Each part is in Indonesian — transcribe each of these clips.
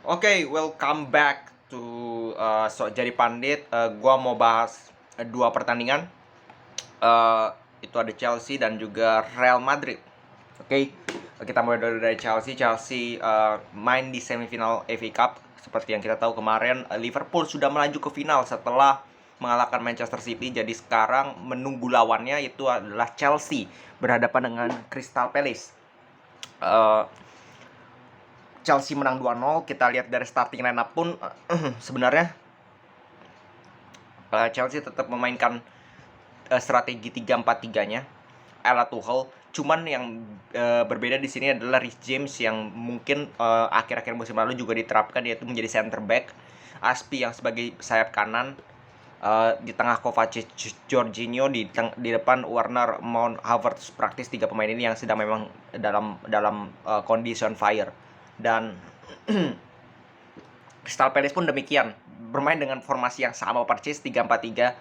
Welcome back to Sok Jadi Pandit. Gua mau bahas dua pertandingan. Eh, itu ada Chelsea dan juga Real Madrid. Kita mulai dari Chelsea. Chelsea main di semifinal FA Cup. Seperti yang kita tahu kemarin, Liverpool sudah melaju ke final setelah mengalahkan Manchester City. Jadi sekarang menunggu lawannya, itu adalah Chelsea berhadapan dengan Crystal Palace. Eh, Chelsea menang 2-0. Kita lihat dari starting line up pun sebenarnya Chelsea tetap memainkan strategi 3-4-3-nya ala Tuchel. Cuman yang berbeda di sini adalah Reece James yang mungkin akhir-akhir musim lalu juga diterapkan, yaitu menjadi center back. Aspi yang sebagai sayap kanan, di tengah Kovacic, Jorginho, di depan Werner, Mount, Havertz. Praktis tiga pemain ini yang sedang memang dalam kondisi on fire. Dan Crystal Palace pun demikian, bermain dengan formasi yang sama persis, 3-4-3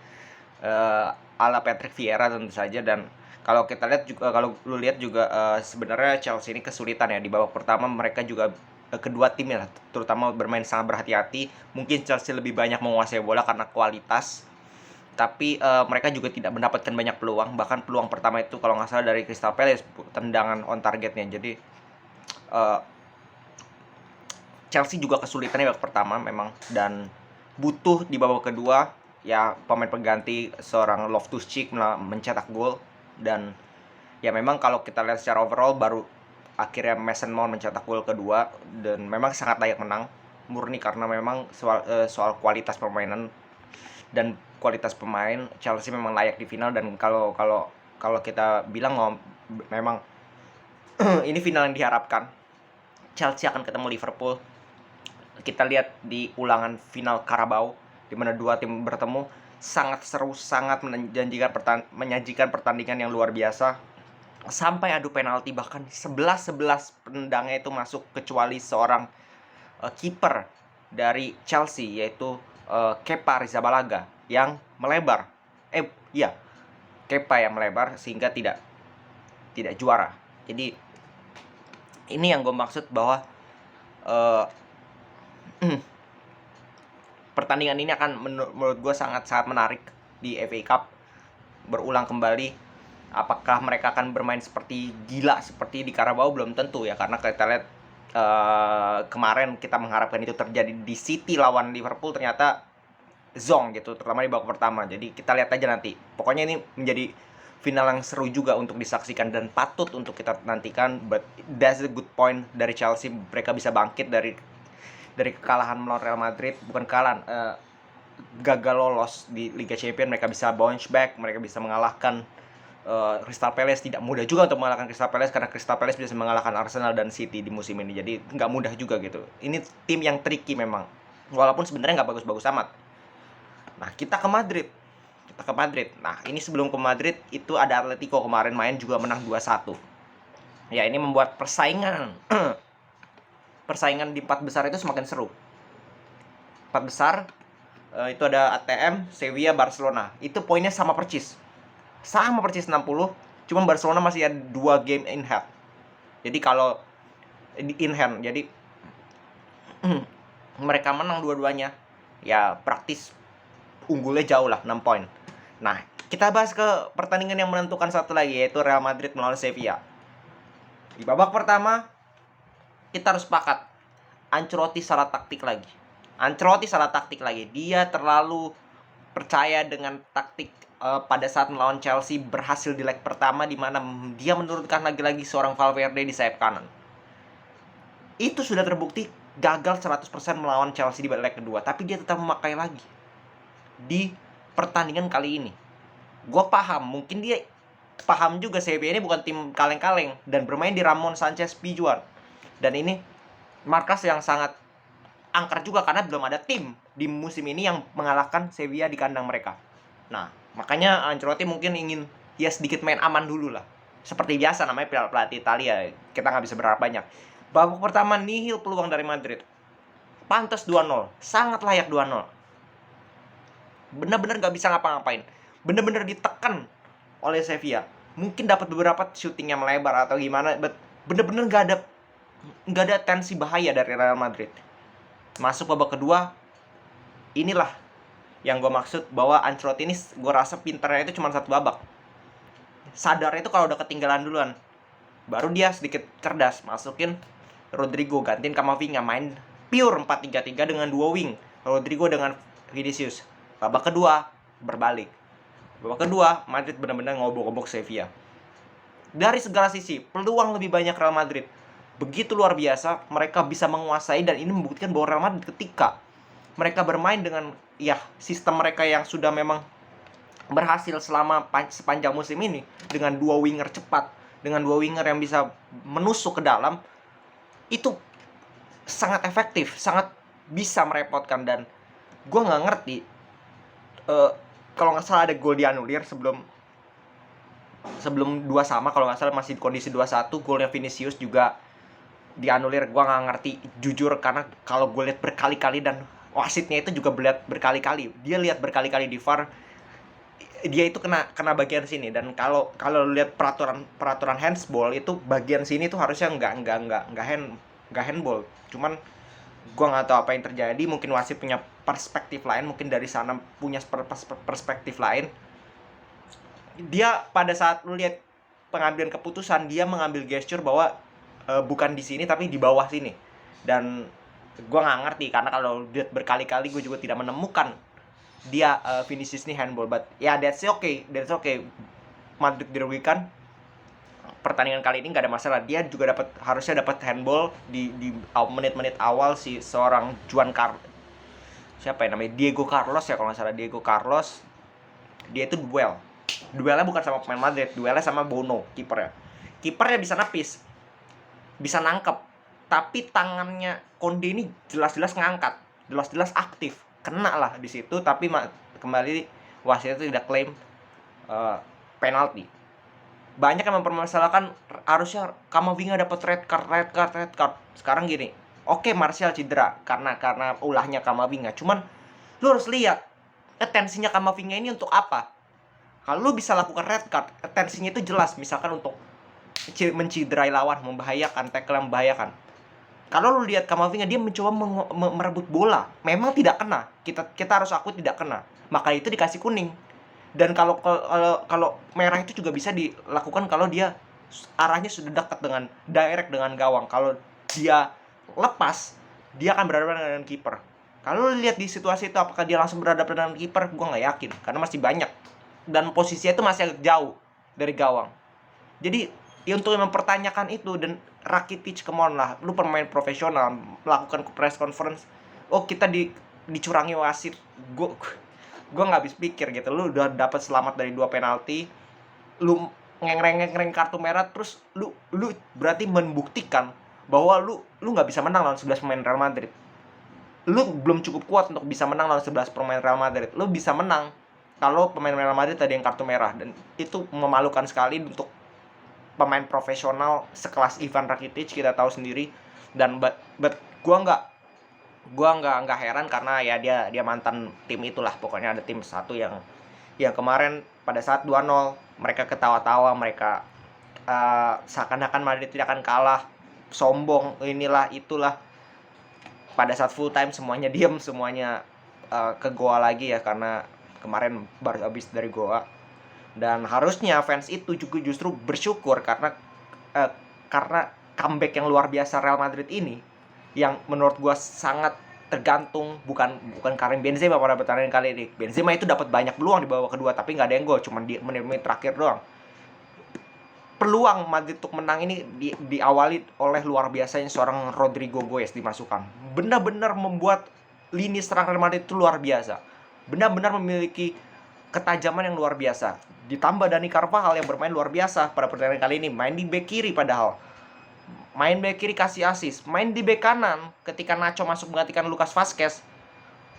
ala Patrick Vieira tentu saja. Dan kalau kita lihat juga, kalau lu lihat juga, sebenarnya Chelsea ini kesulitan ya di babak pertama. Mereka juga kedua tim ya terutama bermain sangat berhati-hati. Mungkin Chelsea lebih banyak menguasai bola karena kualitas, tapi mereka juga tidak mendapatkan banyak peluang. Bahkan peluang pertama itu kalau nggak salah dari Crystal Palace, tendangan on targetnya. Jadi Chelsea juga kesulitan di babak pertama memang, dan butuh di babak kedua ya pemain pengganti seorang Loftus-Cheek mencetak gol. Dan ya memang kalau kita lihat secara overall, baru akhirnya Mason Mount mencetak gol kedua, dan memang sangat layak menang murni karena memang soal kualitas permainan dan kualitas pemain. Chelsea memang layak di final. Dan kalau kita bilang memang ini final yang diharapkan. Chelsea akan ketemu Liverpool. Kita lihat di ulangan final Carabao, di mana dua tim bertemu, sangat seru, sangat menyajikan pertandingan yang luar biasa, sampai adu penalti. Bahkan 11 pendangnya itu masuk, kecuali seorang kiper dari Chelsea, yaitu Kepa Arrizabalaga yang melebar. Kepa yang melebar sehingga tidak juara. Jadi ini yang gue maksud bahwa pertandingan ini akan menurut gue sangat-sangat menarik di FA Cup. Berulang kembali, apakah mereka akan bermain seperti gila seperti di Carabao? Belum tentu ya, karena kita lihat kemarin kita mengharapkan itu terjadi di City lawan Liverpool, ternyata zong gitu, terutama di babak pertama. Jadi kita lihat aja nanti. Pokoknya ini menjadi final yang seru juga untuk disaksikan dan patut untuk kita nantikan. But that's a good point dari Chelsea. Mereka bisa bangkit dari kekalahan melawan Real Madrid. Bukan kekalahan, gagal lolos di Liga Champions. Mereka bisa bounce back, mereka bisa mengalahkan Crystal Palace. Tidak mudah juga untuk mengalahkan Crystal Palace, karena Crystal Palace bisa mengalahkan Arsenal dan City di musim ini. Jadi nggak mudah juga gitu. Ini tim yang tricky memang, walaupun sebenarnya nggak bagus-bagus amat. Nah, kita ke Madrid. Nah, ini sebelum ke Madrid itu ada Atletico kemarin main juga menang 2-1. Ya, ini membuat persaingan di 4 besar itu semakin seru. 4 besar itu ada ATM, Sevilla, Barcelona. Itu poinnya sama persis 60. Cuma Barcelona masih ada 2 game in hand. Jadi kalau in hand, jadi mereka menang dua-duanya, ya praktis unggulnya jauh lah, 6 poin. Nah, kita bahas ke pertandingan yang menentukan satu lagi, yaitu Real Madrid melawan Sevilla. Di babak pertama kita harus sepakat, Ancelotti salah taktik lagi. Dia terlalu percaya dengan taktik pada saat melawan Chelsea. Berhasil di leg pertama, di mana dia menurunkan lagi-lagi seorang Valverde di sayap kanan. Itu sudah terbukti gagal 100% melawan Chelsea di leg kedua, tapi dia tetap memakai lagi di pertandingan kali ini. Gue paham, mungkin dia paham juga Sevilla ini bukan tim kaleng-kaleng dan bermain di Ramon Sanchez Pizjuan. Dan ini markas yang sangat angker juga, karena belum ada tim di musim ini yang mengalahkan Sevilla di kandang mereka. Nah, makanya Ancelotti mungkin ingin ya sedikit main aman dulu lah. Seperti biasa, namanya pelatih Italia, kita nggak bisa berharap banyak. Babak pertama nihil peluang dari Madrid. Pantas 2-0, sangat layak 2-0. Bener-bener gak bisa ngapa-ngapain, bener-bener ditekan oleh Sevilla. Mungkin dapat beberapa shooting yang melebar atau gimana, but bener-bener gak ada tensi bahaya dari Real Madrid. Masuk babak kedua, inilah yang gue maksud bahwa Ancelotti ini gue rasa pinternya itu cuma satu babak. Sadarnya itu kalau udah ketinggalan duluan, baru dia sedikit cerdas masukin Rodrigo, gantiin Camavinga, main pure 4-3-3 dengan dua wing, Rodrigo dengan Vinicius. Babak kedua berbalik. Babak kedua Madrid benar-benar ngobok-ngobok Sevilla. Dari segala sisi peluang lebih banyak Real Madrid. Begitu luar biasa, mereka bisa menguasai, dan ini membuktikan bahwa Real Madrid ketika mereka bermain dengan sistem mereka yang sudah memang berhasil selama sepanjang musim ini, dengan dua winger cepat, dengan dua winger yang bisa menusuk ke dalam, itu sangat efektif, sangat bisa merepotkan. Dan gue nggak ngerti, kalau nggak salah ada gol dianulir sebelum 2 sama, kalau nggak salah masih kondisi 2-1, golnya Vinicius juga dianulir. Gue nggak ngerti jujur, karena kalau gue lihat berkali-kali, dan wasitnya itu juga berkali-kali, dia lihat berkali-kali di VAR, dia itu kena bagian sini. Dan kalau lihat peraturan handsball itu bagian sini tuh harusnya nggak handball. Cuman gue nggak tahu apa yang terjadi, mungkin wasit punya perspektif lain, mungkin dari sana punya perspektif lain. Dia pada saat lu lihat pengambilan keputusan, dia mengambil gesture bahwa bukan di sini tapi di bawah sini. Dan gue nggak ngerti, karena kalau lihat berkali-kali gue juga tidak menemukan dia Vinicius ini handball. But that's okay. Madrid dirugikan. Pertandingan kali ini nggak ada masalah. Dia juga harusnya dapat handball di menit-menit awal. Si seorang siapa ya namanya, Diego Carlos ya kalau nggak salah, Diego Carlos, dia itu duelnya bukan sama pemain Madrid, duelnya sama Bono, kipernya bisa napis, bisa nangkep, tapi tangannya Konde ini jelas-jelas ngangkat, jelas-jelas aktif, kena lah di situ. Tapi kembali wasit itu tidak klaim penalti. Banyak yang mempermasalahkan harusnya Camavinga dapat red card. Sekarang gini, oke, Martial cedera karena ulahnya Camavinga, cuman lu harus lihat atensinya Camavinga ini untuk apa. Kalau lu bisa lakukan red card, atensinya itu jelas, misalkan untuk menciderai lawan, membahayakan, tackle yang membahayakan. Kalau lu lihat Camavinga, dia mencoba merebut bola, memang tidak kena. Kita harus akui tidak kena, maka itu dikasih kuning. Dan kalau merah itu juga bisa dilakukan kalau dia arahnya sudah dekat dengan direct dengan gawang. Kalau dia lepas, dia akan berhadapan dengan kiper. Kalau lu lihat di situasi itu, apakah dia langsung berhadapan dengan kiper? Gue nggak yakin, karena masih banyak, dan posisinya itu masih agak jauh dari gawang. Jadi untuk mempertanyakan itu, dan Rakitic, come on lah, lu pemain profesional, melakukan press conference, kita dicurangi wasit. Gue nggak habis pikir gitu. Lu udah dapat selamat dari 2 penalti, lu ngereng kartu merah, terus lu berarti membuktikan bahwa lu nggak bisa menang lawan 11 pemain Real Madrid. Lu belum cukup kuat untuk bisa menang lawan 11 pemain Real Madrid. Lu bisa menang kalau pemain Real Madrid tadi yang kartu merah, dan itu memalukan sekali untuk pemain profesional sekelas Ivan Rakitic, kita tahu sendiri. Dan but gue nggak heran, karena ya dia mantan tim itulah. Pokoknya ada tim satu yang kemarin pada saat 2-0 mereka ketawa-tawa, mereka seakan-akan Madrid tidak akan kalah, sombong, inilah itulah. Pada saat full time semuanya diam, semuanya ke goa lagi ya, karena kemarin baru habis dari goa. Dan harusnya fans itu juga justru bersyukur karena comeback yang luar biasa Real Madrid ini, yang menurut gue sangat tergantung bukan Karim Benzema pada pertandingan kali ini. Benzema itu dapat banyak peluang di babak kedua, tapi nggak ada yang gol, cuma di menit-menit terakhir doang. Peluang Madrid untuk menang ini diawali oleh luar biasanya seorang Rodrigo Goes dimasukkan. Benar-benar membuat lini serang Real Madrid itu luar biasa. Benar-benar memiliki ketajaman yang luar biasa. Ditambah Dani Carvajal yang bermain luar biasa pada pertandingan kali ini. Main di bek kiri padahal. Main bek kiri kasih assist. Main di bek kanan ketika Nacho masuk menggantikan Lucas Vazquez.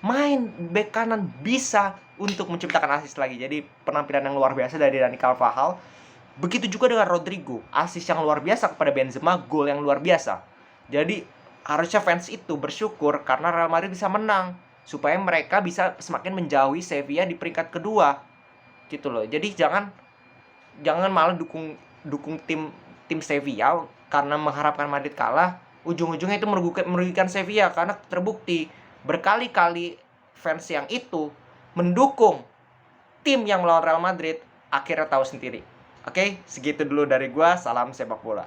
Main bek kanan bisa untuk menciptakan assist lagi. Jadi penampilan yang luar biasa dari Dani Carvajal. Begitu juga dengan Rodrigo. Assist yang luar biasa kepada Benzema, gol yang luar biasa. Jadi harusnya fans itu bersyukur karena Real Madrid bisa menang, supaya mereka bisa semakin menjauhi Sevilla di peringkat kedua gitu loh. Jadi jangan malah dukung tim Sevilla karena mengharapkan Madrid kalah. ujung-ujungnya itu merugikan Sevilla karena terbukti berkali-kali fans yang itu mendukung tim yang melawan Real Madrid akhirnya tahu sendiri. Oke, segitu dulu dari gua. Salam sepak bola.